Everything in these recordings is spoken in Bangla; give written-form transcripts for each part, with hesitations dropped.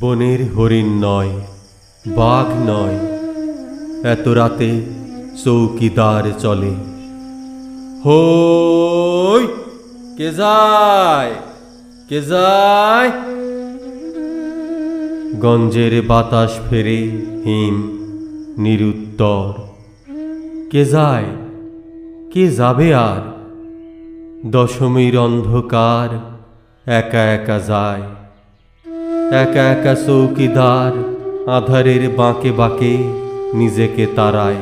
বনের হরিণ নয়, বাঘ নয়, এত রাতে চৌকিদার চলে। হই, কে যায়, কে যায়? গঞ্জের বাতাস ফেরে হিম নিরুত্তর। কে যায়, কে যাবে আর? দশমীর অন্ধকার একা একা যায়। একা একা চৌকিদার আধারের বাঁকে বাঁকে নিজেকে তাড়ায়।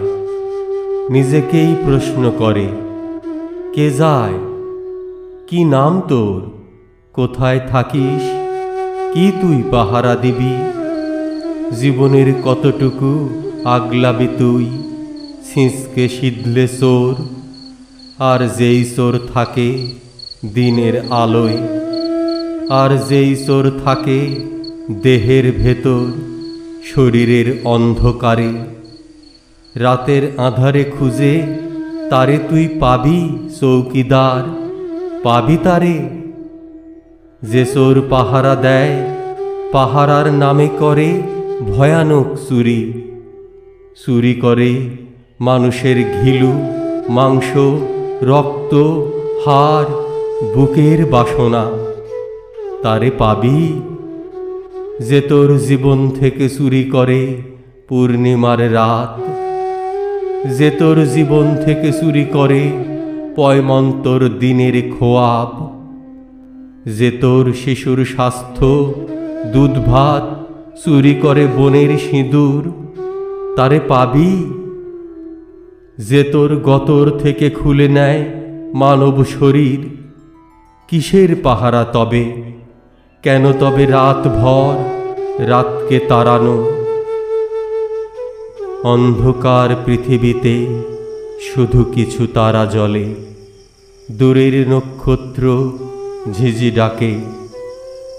নিজেকেই প্রশ্ন করে, কে যায়? কি নাম তোর? কোথায় থাকিস? কি তুই পাহারা দিবি? জীবনের কতটুকু আগলাবি তুই? ছিঁচকে সিধলে চোর, আর যেই চোর থাকে দিনের আলোয়, আর যেই চোর থাকে দেহের ভেতর, শরীরের অন্ধকারে। রাতের আধারে খুঁজে তারে তুই পাবি চৌকিদার, পাবি তারে। যে চোর পাহারা দেয়, পাহারার নামে করে ভয়ানক চুরি। চুরি করে মানুষের ঘিলু, মাংস, রক্ত, হাড়, বুকের বাসনা। তারে পাবি। যে তোর জীবন থেকে চুরি করে পূর্ণিমার রাত, যে তোর জীবন থেকে চুরি করে পয়মন্তর দিনের খোয়াব, যে তোর শিশুর স্বাস্থ্য, দুধ ভাত চুরি করে বনের সিঁদুর, তারে পাবি। যে তোর গতর থেকে খুলে নেয় মানব শরীর, কিসের পাহারা তবে? কেন তবে রাত ভর রাতকে তাড়ানো? অন্ধকার পৃথিবীতে শুধু কিছু তারা জ্বলে। দূরের নক্ষত্র ঝিঝি ডাকে।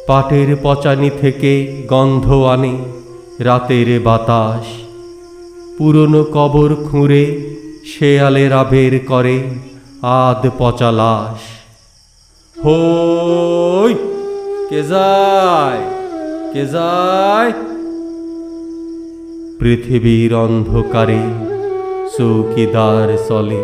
পাটের পচানি থেকে গন্ধ আনে রাতের বাতাস। পুরনো কবর খুঁড়ে শেয়ালেরা বের করে আধ পচা লাশ। হই, কে যায়, কে যায়? পৃথিবীর অন্ধকারে চৌকিদার চলে।